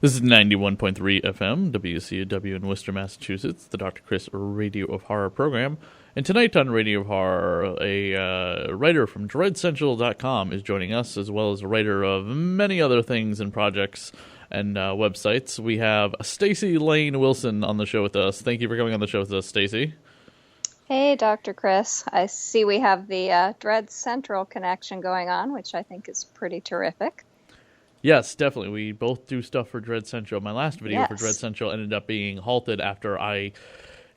This is 91.3 FM, WCW in Worcester, Massachusetts, the Dr.Chris Radio of Horror program. And tonight on Radio of Horror, a writer from DreadCentral.com is joining us, as well as a writer of many other things and projects and websites. We have Staci Layne Wilson on the show with us. Thank you for coming on the show with us, Staci. Hey, Dr. Chris. I see we have the Dread Central connection going on, which I think is pretty terrific. Yes, definitely. We both do stuff for Dread Central. My last video for Yes. Dread Central ended up being halted after I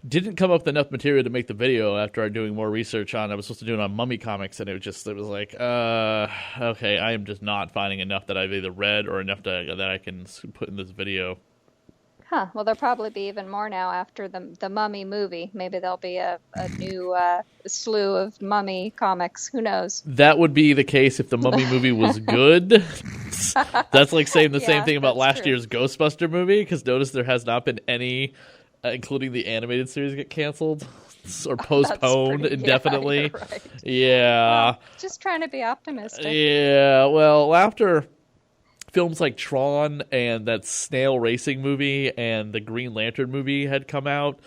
didn't come up with enough material to make the video after doing more research on. I was supposed to do it on Mummy Comics, and it was like, okay, I am just not finding enough that I've either read or enough that I can put in this video. Huh. Well, there'll probably be even more now after the Mummy movie. Maybe there'll be a new slew of Mummy comics. Who knows? That would be the case if the Mummy movie was good. That's like saying the same thing about last year's Ghostbuster movie, because notice there has not been any, including the animated series, get canceled or postponed indefinitely. Yeah, right. Yeah. Well, just trying to be optimistic. Yeah, well, after films like Tron and that snail racing movie and the Green Lantern movie had come out,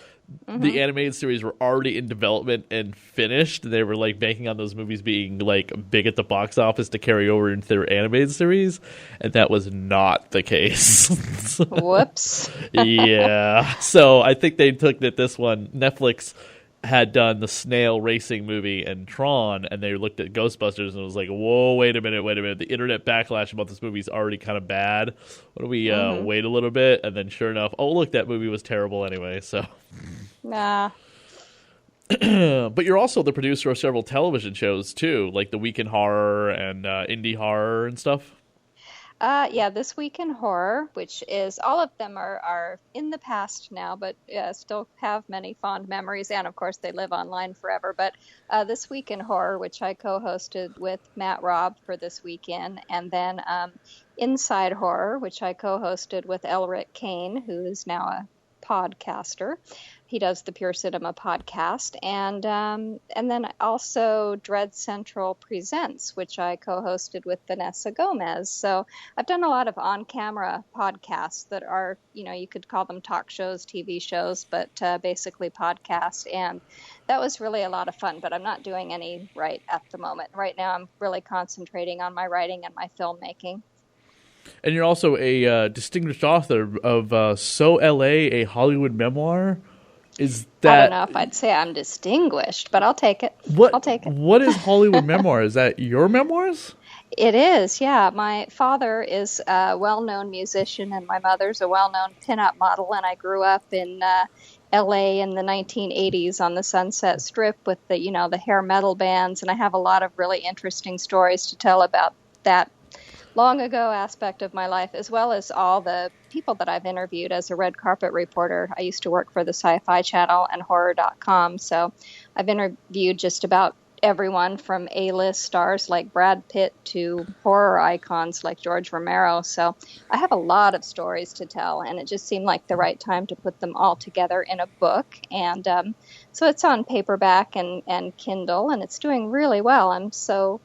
the animated series were already in development and finished. They were like banking on those movies being like big at the box office to carry over into their animated series, and that was not the case. Whoops. Yeah. So I think they took that this one, Netflix had done the snail racing movie and Tron, and they looked at Ghostbusters and it was like, whoa, wait a minute. The internet backlash about this movie is already kind of bad. Why don't we wait a little bit? And then sure enough, oh, look, that movie was terrible anyway. So, Nah. but you're also the producer of several television shows too, like The Week in Horror and Indie Horror and stuff. Yeah, This Week in Horror, which is, all of them are in the past now, but still have many fond memories, and of course they live online forever. But This Week in Horror, which I co-hosted with Matt Robb for This Weekend, and then Inside Horror, which I co-hosted with Elric Kane, who is now a podcaster. He does the Pure Cinema podcast, and then also Dread Central Presents, which I co-hosted with Vanessa Gomez. So I've done a lot of on-camera podcasts that are, you could call them talk shows, TV shows, but basically podcasts, and that was really a lot of fun. But I'm not doing any right at the moment. Right now, I'm really concentrating on my writing and my filmmaking. And you're also a distinguished author of So L.A., a Hollywood memoir. Is that, I don't know if I'd say I'm distinguished, but I'll take it. I'll take it. What is Hollywood memoir? Is that your memoirs? It is, yeah. My father is a well-known musician, and my mother's a well-known pinup model, and I grew up in L.A. in the 1980s on the Sunset Strip with the hair metal bands, and I have a lot of really interesting stories to tell about that long ago aspect of my life, as well as all the people that I've interviewed as a red carpet reporter. I used to work for the Sci-Fi Channel and Horror.com, so I've interviewed just about everyone from A-list stars like Brad Pitt to horror icons like George Romero. So I have a lot of stories to tell, and it just seemed like the right time to put them all together in a book. And so it's on paperback and Kindle, and it's doing really well. I'm so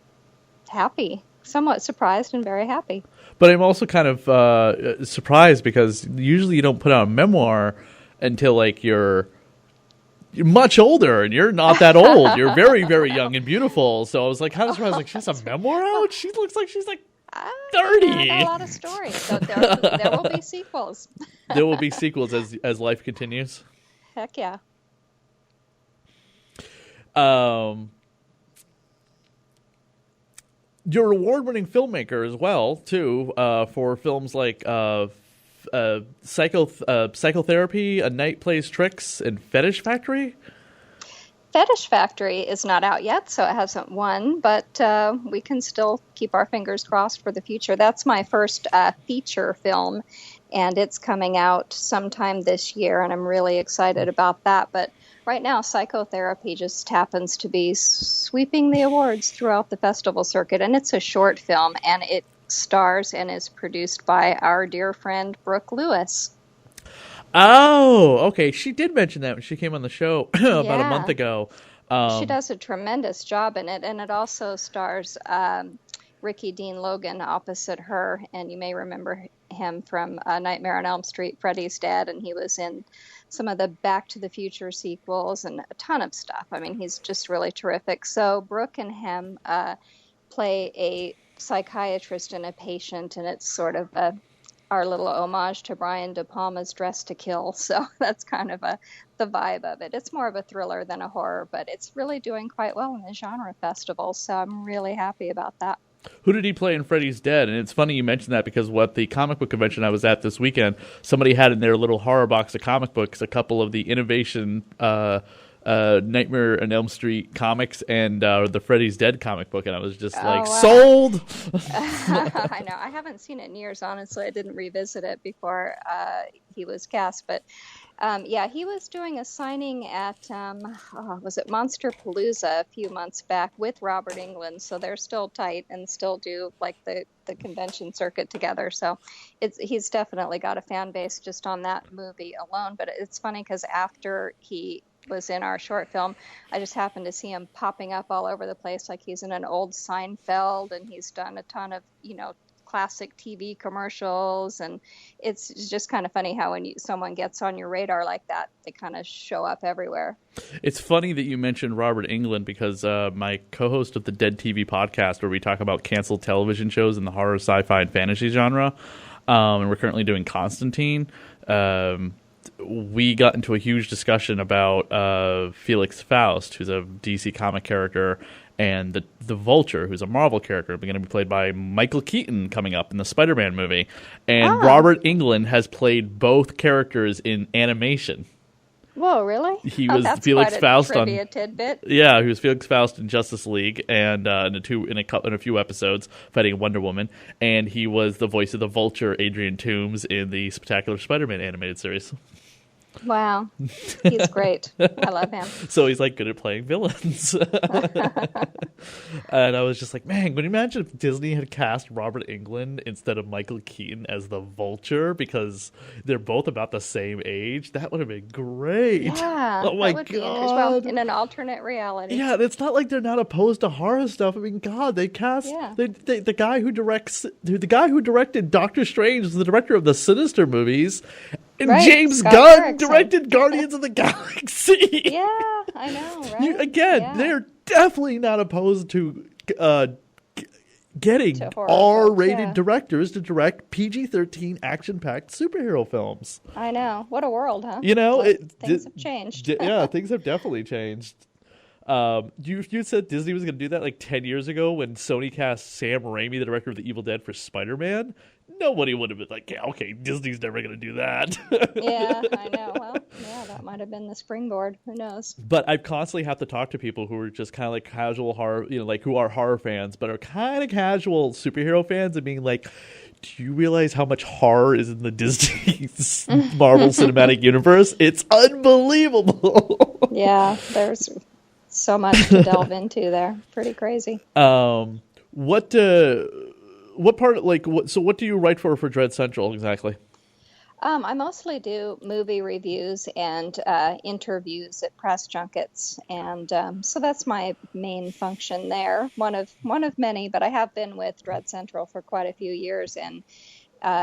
happy. Somewhat surprised and very happy. But I'm also kind of surprised because usually you don't put out a memoir until like you're much older, and you're not that old. You're very, very young and beautiful. So I was like, kind of surprised. Like, she has a memoir out? She looks like she's like 30. I got a lot of stories, so there will be sequels. There will be sequels as life continues. Heck yeah. You're an award-winning filmmaker as well, too, for films like Psychotherapy, A Night Plays Tricks, and Fetish Factory. Fetish Factory is not out yet, so it hasn't won, but we can still keep our fingers crossed for the future. That's my first feature film, and it's coming out sometime this year, and I'm really excited about that. But right now, Psychotherapy just happens to be sweeping the awards throughout the festival circuit, and it's a short film, and it stars and is produced by our dear friend Brooke Lewis. Oh, okay. She did mention that when she came on the show about a month ago. She does a tremendous job in it, and it also stars Ricky Dean Logan opposite her, and you may remember him from Nightmare on Elm Street, Freddy's Dead, and he was in some of the Back to the Future sequels and a ton of stuff. I mean, he's just really terrific. So Brooke and him play a psychiatrist and a patient, and it's sort of our little homage to Brian De Palma's Dress to Kill. So that's kind of the vibe of it. It's more of a thriller than a horror, but it's really doing quite well in the genre festival. So I'm really happy about that. Who did he play in Freddy's Dead? And it's funny you mentioned that because what the comic book convention I was at this weekend, somebody had in their little horror box of comic books a couple of the Innovation Nightmare on Elm Street comics and the Freddy's Dead comic book, and I was just sold! I know. I haven't seen it in years, honestly. I didn't revisit it before he was cast, but he was doing a signing at, was it Monster Palooza a few months back with Robert Englund, so they're still tight and still do like the convention circuit together. So he's definitely got a fan base just on that movie alone. But it's funny because after he was in our short film, I just happened to see him popping up all over the place, like he's in an old Seinfeld, and he's done a ton of, classic TV commercials, and it's just kind of funny how when someone gets on your radar like that, they kind of show up everywhere. It's funny that you mentioned Robert Englund because my co-host of the Dead TV podcast, where we talk about canceled television shows in the horror, sci-fi, and fantasy genre, and we're currently doing Constantine, we got into a huge discussion about Felix Faust, who's a DC comic character, and the Vulture, who's a Marvel character, going to be played by Michael Keaton coming up in the Spider-Man movie. And Robert Englund has played both characters in animation. Whoa, really? He was Felix Faust on tidbit. Yeah, he was Felix Faust in Justice League and in a few episodes fighting Wonder Woman, and he was the voice of the Vulture, Adrian Toomes, in the Spectacular Spider-Man animated series. Wow, he's great. I love him. So he's like good at playing villains. And I was just like, man, can you imagine if Disney had cast Robert Englund instead of Michael Keaton as the Vulture, because they're both about the same age? That would have been great. Yeah, oh my that would God. Be in an alternate reality. Yeah, it's not like they're not opposed to horror stuff. I mean, God, they cast the guy who directed Doctor Strange is the director of the Sinister movies. And right. James Scott Gunn Erickson directed Guardians of the Galaxy. Yeah, I know, right? They're definitely not opposed to getting R-rated directors to direct PG-13 action-packed superhero films. I know. What a world, huh? Things have changed. Yeah, things have definitely changed. You said Disney was going to do that like 10 years ago when Sony cast Sam Raimi, the director of The Evil Dead, for Spider-Man. Nobody would have been like, yeah, okay, Disney's never going to do that. Yeah, I know. Well, yeah, that might have been the springboard. Who knows? But I constantly have to talk to people who are just kind of like casual horror, like who are horror fans, but are kind of casual superhero fans, and being like, do you realize how much horror is in the Disney Marvel Cinematic Universe? It's unbelievable. Yeah, there's so much to delve into there. Pretty crazy. What part, what do you write for Dread Central exactly? I mostly do movie reviews and interviews at press junkets, and so that's my main function there. One of many, but I have been with Dread Central for quite a few years, and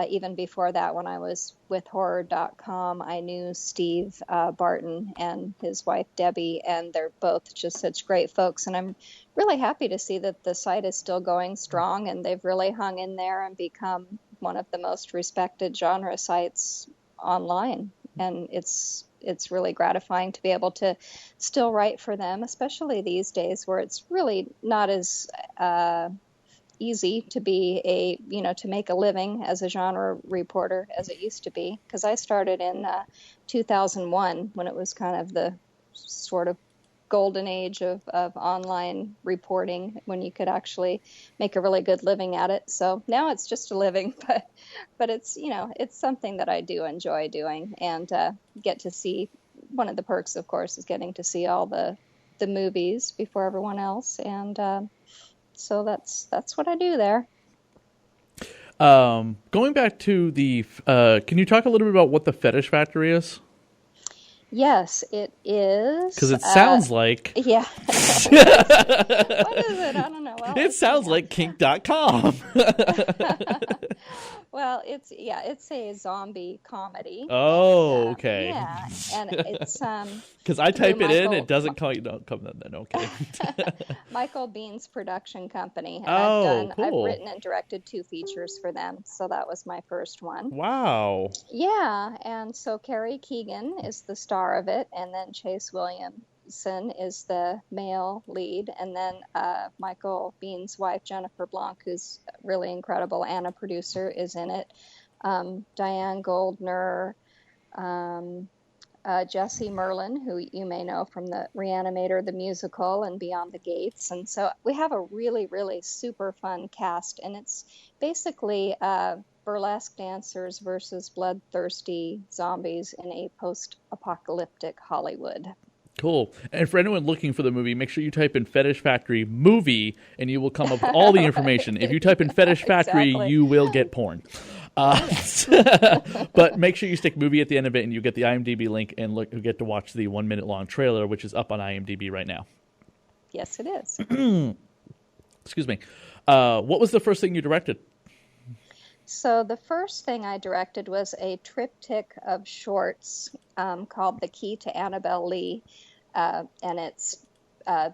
even before that, when I was with Horror.com, I knew Steve Barton and his wife Debbie, and they're both just such great folks. And I'm really happy to see that the site is still going strong, and they've really hung in there and become one of the most respected genre sites online. And it's really gratifying to be able to still write for them, especially these days where it's really not as easy to be to make a living as a genre reporter as it used to be, because I started in 2001 when it was kind of the sort of golden age of online reporting, when you could actually make a really good living at it. So now it's just a living, but it's it's something that I do enjoy doing, and get to see. One of the perks, of course, is getting to see all the movies before everyone else, and so that's what I do there. Going back to the, can you talk a little bit about what the Fetish Factory is? Yes, it is. Because it sounds like... Yeah. What is it? I don't know. Well, it sounds like kink.com. Well, it's a zombie comedy, and Oh, okay. yeah, and it's Because I through type it in, it Michael doesn't come. You don't come then. Okay. Michael Bean's production company, and Oh, I've cool. written and directed 2 features for them, so that was my first one. Wow. Yeah, and so Carrie Keegan is the star of it, and then Chase Williamson is the male lead, and then Michael Bean's wife, Jennifer Blanc, who's really incredible, and a producer, is in it. Diane Goldner, um, Jesse Merlin, who you may know from the Reanimator, the musical, and Beyond the Gates. And so we have a really, really super fun cast, and it's basically burlesque dancers versus bloodthirsty zombies in a post-apocalyptic Hollywood. Cool. And for anyone looking for the movie, make sure you type in Fetish Factory movie, and you will come up with all the information. If you type in Fetish Factory, Exactly. you will get porn. Uh, but make sure you stick movie at the end of it, and you get the IMDb link, and you get to watch the 1 minute long trailer, which is up on IMDb right now. Yes, it is. Excuse me. What was the first thing you directed? So the first thing I directed was a triptych of shorts called The Key to Annabelle Lee, and it's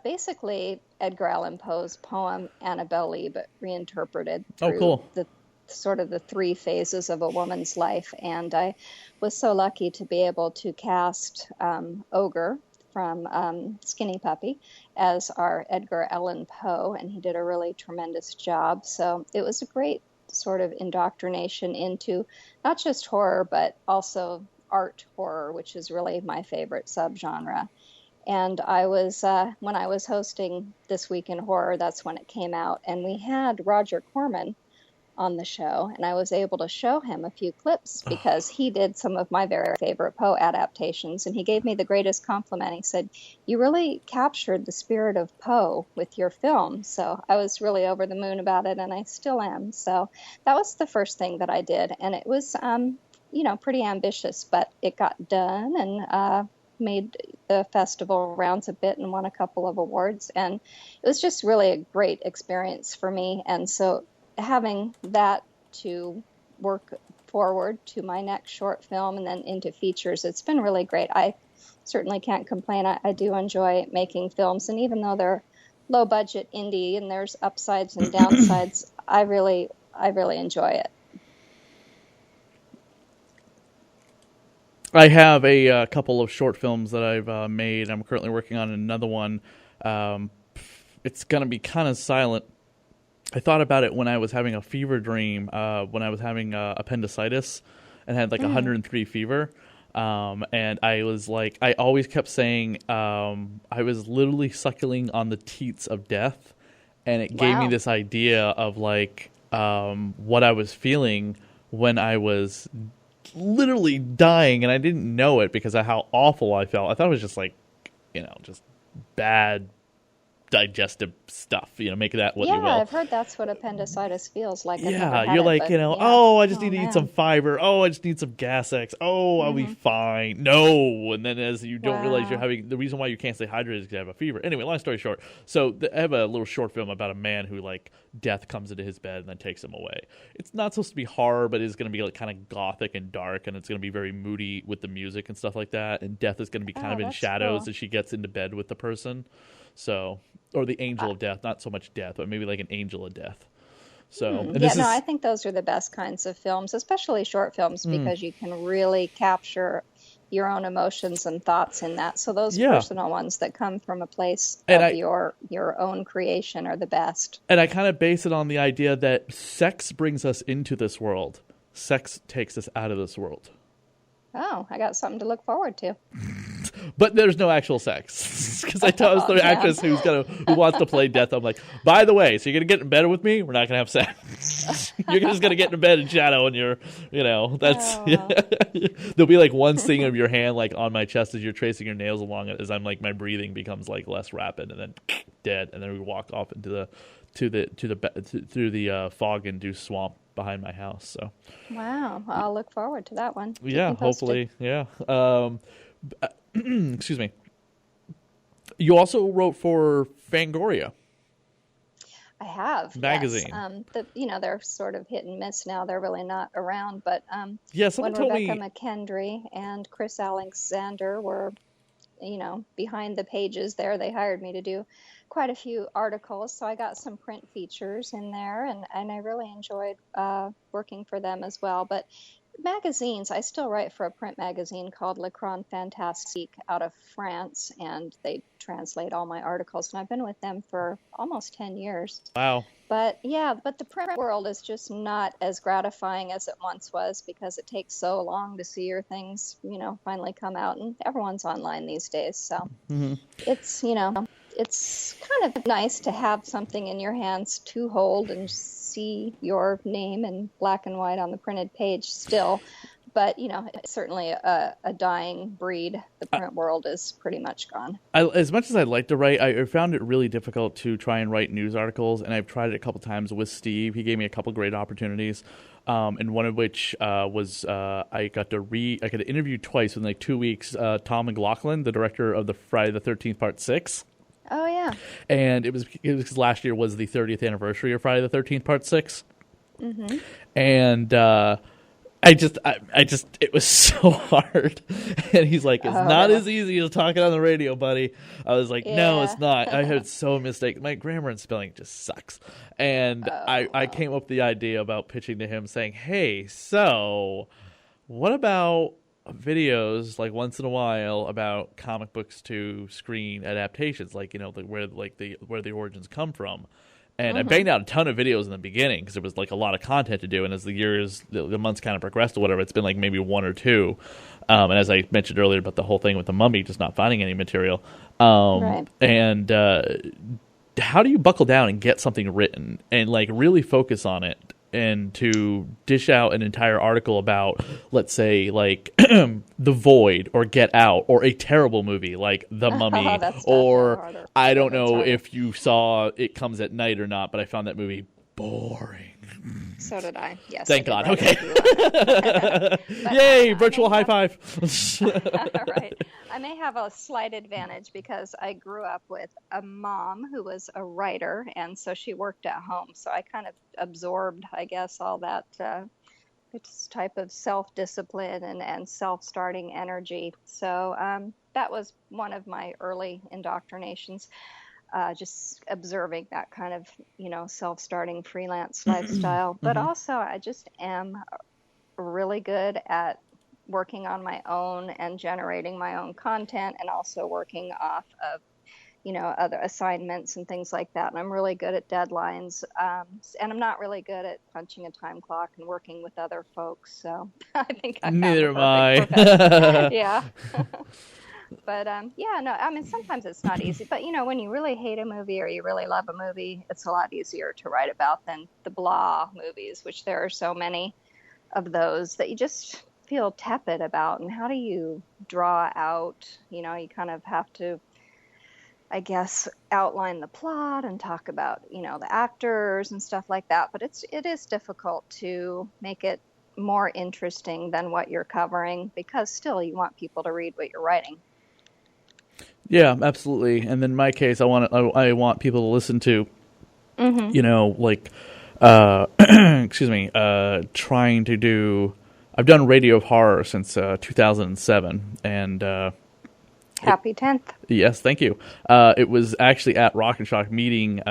basically Edgar Allan Poe's poem Annabelle Lee, but reinterpreted Oh, through cool. the sort of the 3 phases of a woman's life. And I was so lucky to be able to cast Ogre from Skinny Puppy as our Edgar Allan Poe, and he did a really tremendous job. So it was a great sort of indoctrination into not just horror, but also art horror, which is really my favorite subgenre. And I was, when I was hosting This Week in Horror, that's when it came out. And we had Roger Corman on the show, and I was able to show him a few clips because he did some of my very favorite Poe adaptations, and he gave me the greatest compliment. He said, "You really captured the spirit of Poe with your film." So I was really over the moon about it, and I still am. So that was the first thing that I did, and it was, pretty ambitious, but it got done, and made the festival rounds a bit and won a couple of awards, and it was just really a great experience for me. And so having that to work forward to my next short film and then into features, it's been really great. I certainly can't complain. I do enjoy making films, and even though they're low budget indie and there's upsides and downsides, I really enjoy it. I have a couple of short films that I've made. I'm currently working on another one. It's going to be kind of silent. I thought about it when I was having a fever dream, when I was having appendicitis and had like 103 fever. And I was like, I always kept saying I was literally suckling on the teats of death. And it gave me Wow. this idea of like what I was feeling when I was literally dying, and I didn't know it because of how awful I felt. I thought it was just like, just bad digestive stuff, make that what you Yeah, will. I've heard that's what appendicitis feels like. I've never Yeah, had you're it, like, but yeah. oh, I just Oh need to eat some man. fiber. Oh, I just need some Gas X. Oh, I'll be fine. No. And then as you don't realize you're Wow. having, the reason why you can't stay hydrated is because you have a fever. Anyway, long story short. So I have a little short film about a man who, like, death comes into his bed and then takes him away. It's not supposed to be horror, but it's going to be like kind of gothic and dark, and it's going to be very moody with the music and stuff like that. And death is going to be kind Oh, of in that's shadows cool. as she gets into bed with the person. So, or the angel of death, not so much death, but maybe like an angel of death. So, and Yeah, this no, I is, think those are the best kinds of films, especially short films, because you can really capture your own emotions and thoughts in that. So those yeah. personal ones that come from a place And of I, your own creation are the best. And I kind of base it on the idea that sex brings us into this world. Sex takes us out of this world. Oh, I got something to look forward to. But there's no actual sex. Because I was Oh, the damn. actress who wants to play death. I'm like, by the way, so you're gonna get in bed with me? We're not gonna have sex. You're just gonna get in bed in shadow, and that's Oh, well. there'll be like one thing of your hand like on my chest as you're tracing your nails along it, as I'm like my breathing becomes like less rapid, and then dead, and then we walk off into through the fog-induced swamp behind my house. So Wow. Well, I'll look forward to that one. Keep yeah, me posted. hopefully, yeah. Excuse me. You also wrote for Fangoria. I have, yes. magazine? They're sort of hit and miss now. They're really not around. But Yeah, someone when told Rebecca me. McKendry and Chris Alexander were, behind the pages there, they hired me to do quite a few articles. So I got some print features in there, and I really enjoyed working for them as well. But magazines, I still write for a print magazine called L'Écran Fantastique out of France, and they translate all my articles, and I've been with them for almost 10 years. Wow. But yeah, but the print world is just not as gratifying as it once was, because it takes so long to see your things, finally come out, and everyone's online these days. So Hmm. it's kind of nice to have something in your hands to hold and see your name in black and white on the printed page still. But, it's certainly a dying breed. The print world is pretty much gone. As much as I'd like to write, I found it really difficult to try and write news articles, and I've tried it a couple times with Steve. He gave me a couple great opportunities, and one of which was I got to interview twice in like 2 weeks. Tom McLaughlin, the director of the Friday the 13th Part 6. Oh, yeah. And it was because last year was the 30th anniversary of Friday the 13th Part 6. Mm-hmm. And it was so hard. And he's like, it's not as easy as talking on the radio, buddy. I was like, no, it's not. I had so mistakes. My grammar and spelling just sucks. And I came up with the idea about pitching to him saying, hey, so what about videos like once in a while about comic books to screen adaptations, like, where the origins come from. And I banged out a ton of videos in the beginning because it was like a lot of content to do. And as the months kind of progressed or whatever, it's been like maybe one or two. And as I mentioned earlier about the whole thing with the Mummy, just not finding any material. Right. And how do you buckle down and get something written and like really focus on it, and to dish out an entire article about, let's say, like The Void or Get Out or a terrible movie like The Mummy, or I don't know if you saw It Comes at Night or not, but I found that movie boring. So did I. Yes. Thank God. Okay. Yay! Virtual high five. Right. I may have a slight advantage because I grew up with a mom who was a writer, and so she worked at home. So I kind of absorbed, I guess, all that type of self-discipline and self-starting energy. So that was one of my early indoctrinations. Just observing that kind of, self-starting freelance lifestyle. But also I just am really good at working on my own and generating my own content, and also working off of, other assignments and things like that. And I'm really good at deadlines. And I'm not really good at punching a time clock and working with other folks. So I think neither am I. Yeah. But sometimes it's not easy. But when you really hate a movie or you really love a movie, it's a lot easier to write about than the blah movies, which there are so many of those that you just feel tepid about. And how do you draw out? You kind of have to, I guess, outline the plot and talk about the actors and stuff like that. But it is difficult to make it more interesting than what you're covering, because still you want people to read what you're writing. Yeah, absolutely. And then in my case, I want people to listen to, excuse me, trying to do. I've done Radio of Horror since 2007, and happy 10th. Yes, thank you. It was actually at Rock and Shock meeting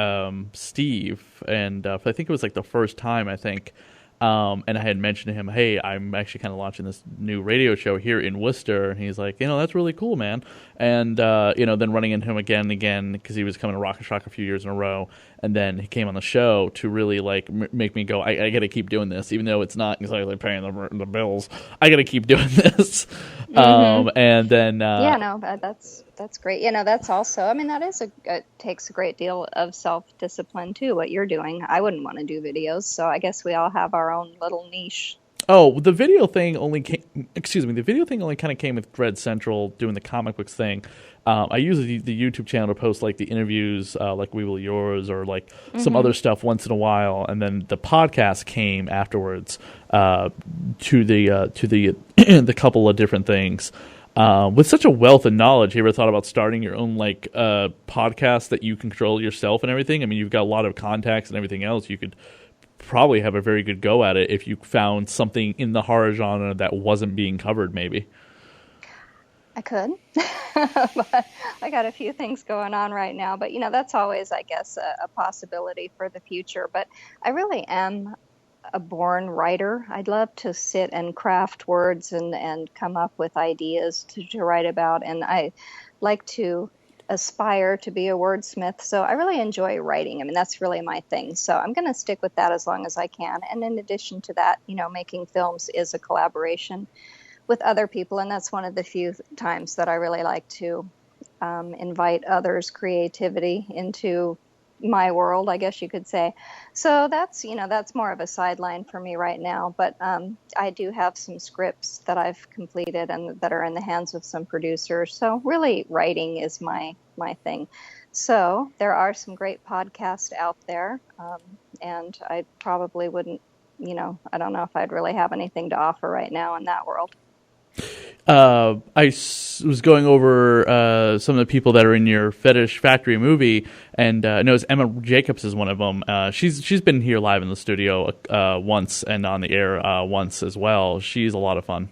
Steve, and I think it was like the first time, I think. And I had mentioned to him, hey, I'm actually kind of launching this new radio show here in Worcester. And he's like, that's really cool, man. And, then running into him again and again, because he was coming to Rock and Shock a few years in a row. And then he came on the show to really, like, make me go, I got to keep doing this, even though it's not exactly paying the bills. I got to keep doing this. And then... that's great. That's also, it takes a great deal of self-discipline, too, what you're doing. I wouldn't want to do videos, so I guess we all have our own little niche. Oh, the video thing only came... Excuse me, the video thing only kind of came with Dread Central doing the comic books thing. I use the YouTube channel to post, like, the interviews, like We Will Yours, or, like, some other stuff once in a while, and then the podcast came afterwards to the the couple of different things. With such a wealth of knowledge, you ever thought about starting your own podcast that you control yourself and everything? I mean, you've got a lot of contacts and everything else. You could probably have a very good go at it if you found something in the horror genre that wasn't being covered, maybe. I could, but I got a few things going on right now. But that's always, I guess, a possibility for the future. But I really am a born writer. I'd love to sit and craft words and come up with ideas to write about. And I like to aspire to be a wordsmith. So I really enjoy writing. I mean, that's really my thing. So I'm going to stick with that as long as I can. And in addition to that, making films is a collaboration with other people. And that's one of the few times that I really like to invite others' creativity into my world, I guess you could say. So that's more of a sideline for me right now. But I do have some scripts that I've completed and that are in the hands of some producers. So really writing is my thing. So there are some great podcasts out there. And I probably wouldn't, I don't know if I'd really have anything to offer right now in that world. Was going over some of the people that are in your Fetish Factory movie, and I know Emma Jacobs is one of them. She's been here live in the studio once and on the air once as well. She's a lot of fun.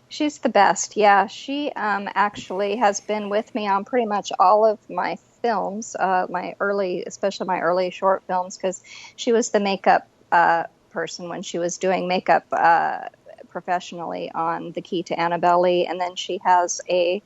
She's the best. Yeah, she actually has been with me on pretty much all of my films, especially my early short films, because she was the makeup person when she was doing makeup professionally on The Key to Annabelle, and then she has a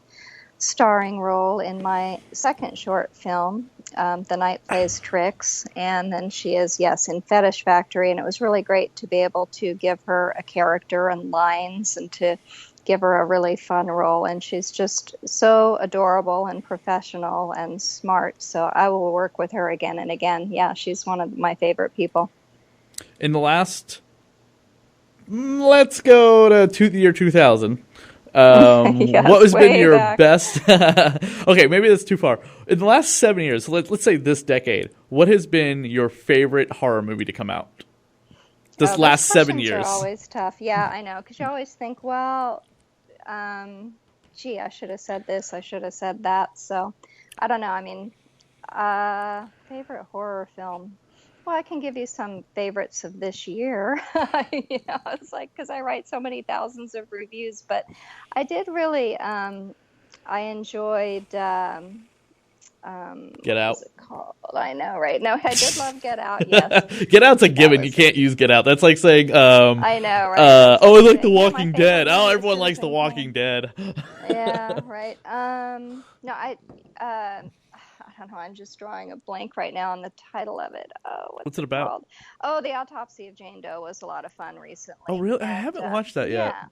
starring role in my second short film, The Night Plays Tricks, and then she is, yes, in Fetish Factory, and it was really great to be able to give her a character and lines and to give her a really fun role, and she's just so adorable and professional and smart, so I will work with her again and again. Yeah, she's one of my favorite people. In the last... Let's go to the year 2000. Yes, what has been your back. best? Okay, maybe that's too far. In the last 7 years, so let's say this decade, what has been your favorite horror movie to come out? This last 7 years. Are always tough. Yeah, I know, because you always think, well, gee, I should have said this, I should have said that. So, I don't know. I mean, favorite horror film. Well, I can give you some favorites of this year. It's like, because I write so many thousands of reviews, but I did really, I enjoyed, Get Out. What is it called? I know, right? No, I did love Get Out, yes. Get Out's a given. You can't use Get Out. That's like saying, I know, right? I like The Walking Dead. Oh, everyone likes The Walking Dead. Yeah, right. No, I don't know. I'm just drawing a blank right now on the title of it. What's it about? Called? Oh, The Autopsy of Jane Doe was a lot of fun recently. Oh, really? I haven't watched that yet. Yeah,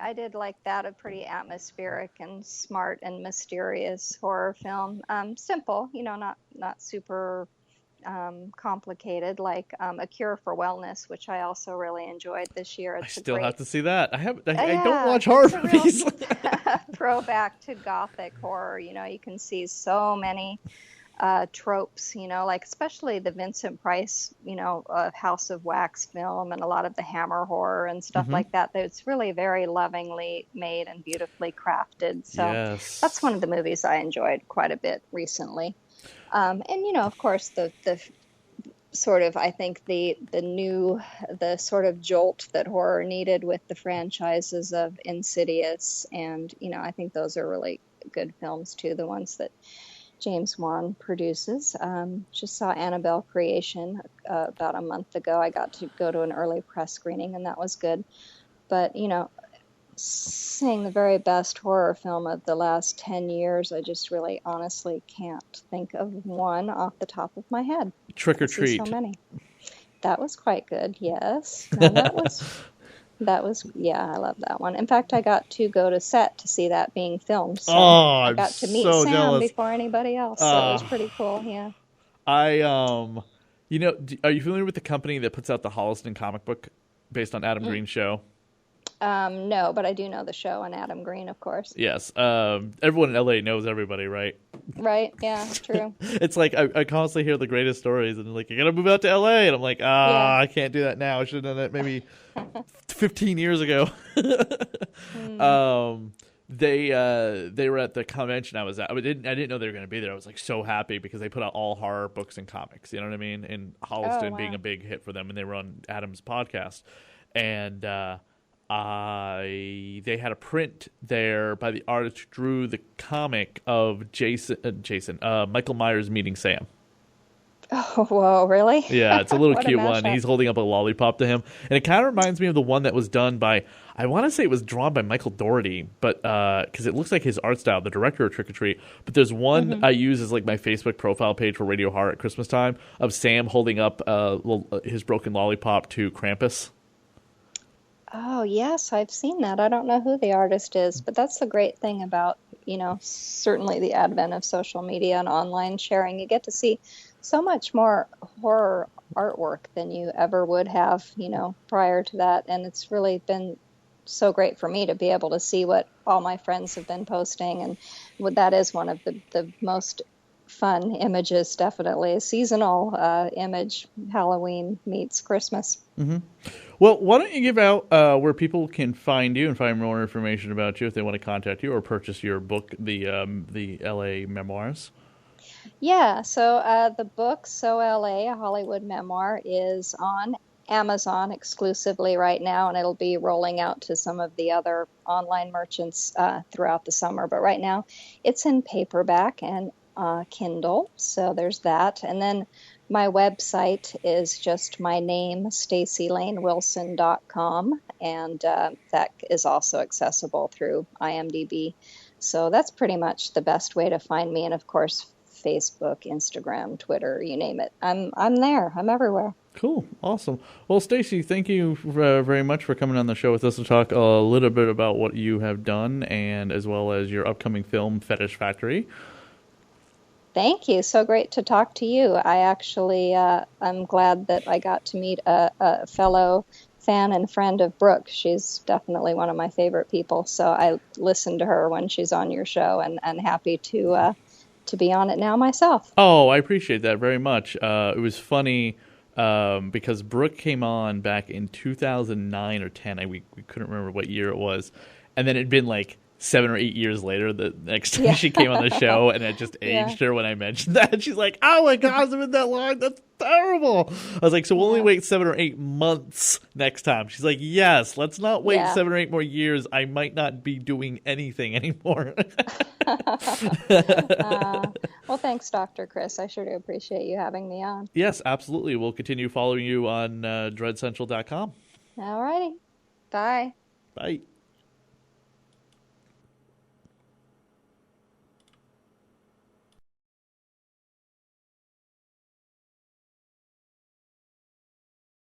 I did like that. A pretty atmospheric and smart and mysterious horror film. Simple, not super complicated, like A Cure for Wellness, which I also really enjoyed this year. I still have to see that. I don't watch horror movies. Throwback to gothic horror. You can see so many tropes, like especially the Vincent Price, House of Wax film and a lot of the Hammer horror and stuff like that. It's really very lovingly made and beautifully crafted. So yes. That's one of the movies I enjoyed quite a bit recently. And of course, the sort of, I think the sort of jolt that horror needed with the franchises of Insidious, and I think those are really good films too. The ones that James Wan produces. Just saw Annabelle Creation about a month ago. I got to go to an early press screening, and that was good. But saying the very best horror film of the last 10 years, I just really honestly can't think of one off the top of my head. Trick or Treat. So many. That was quite good, yes. No, that was, yeah, I love that one. In fact, I got to go to set to see that being filmed. So I got to meet so Sam jealous. before anybody else. So it was pretty cool, yeah. are you familiar with the company that puts out the Holliston comic book based on Adam Green's show? No, but I do know the show and Adam Green, of course. Yes. Everyone in LA knows everybody, right? Right. Yeah, true. It's like I constantly hear the greatest stories, and like, you gotta move out to LA, and I'm like, I can't do that now. I should have done that maybe 15 years ago. they were at the convention I was at. I didn't know they were going to be there. I was like so happy because they put out all horror books and comics. You know what I mean? And Holliston being a big hit for them, and they were on Adam's podcast, and they had a print there by the artist who drew the comic of Michael Myers meeting Sam. Oh, whoa, really? Yeah, it's a little cute one. mashup. He's holding up a lollipop to him. And it kind of reminds me of the one that was done by, I want to say it was drawn by Michael Dougherty, but because it looks like his art style, the director of Trick or Treat. But there's one I use as like my Facebook profile page for Radio Horror at Christmas time of Sam holding up his broken lollipop to Krampus. Oh, yes, I've seen that. I don't know who the artist is, but that's the great thing about, certainly the advent of social media and online sharing. You get to see so much more horror artwork than you ever would have, prior to that. And it's really been so great for me to be able to see what all my friends have been posting. And that is one of the most fun images, definitely. A seasonal image, Halloween meets Christmas. Mm-hmm. Well, why don't you give out where people can find you and find more information about you if they want to contact you or purchase your book, the LA Memoirs? Yeah, so the book, So LA, a Hollywood memoir, is on Amazon exclusively right now, and it'll be rolling out to some of the other online merchants throughout the summer. But right now, it's in paperback and Kindle, so there's that. And then my website is just my name, StaciLayneWilson.com, and that is also accessible through IMDb. So that's pretty much the best way to find me, and of course, Facebook, Instagram, Twitter, you name it. I'm there. I'm everywhere. Cool. Awesome. Well, Staci, thank you very much for coming on the show with us to talk a little bit about what you have done and as well as your upcoming film, Fetish Factory. Thank you. So great to talk to you. I actually, I'm glad that I got to meet a fellow fan and friend of Brooke. She's definitely one of my favorite people. So I listen to her when she's on your show, and happy to be on it now myself. Oh, I appreciate that very much. It was funny because Brooke came on back in 2009 or 10. We couldn't remember what year it was. And then it'd been like 7 or 8 years later, the next time she came on the show, and it just aged her when I mentioned that. She's like, oh my God, it's been that long. That's terrible. I was like, so we'll only wait 7 or 8 months next time. She's like, yes, let's not wait 7 or 8 more years. I might not be doing anything anymore. Well, thanks, Dr. Chris. I sure do appreciate you having me on. Yes, absolutely. We'll continue following you on dreadcentral.com. All righty. Bye. Bye.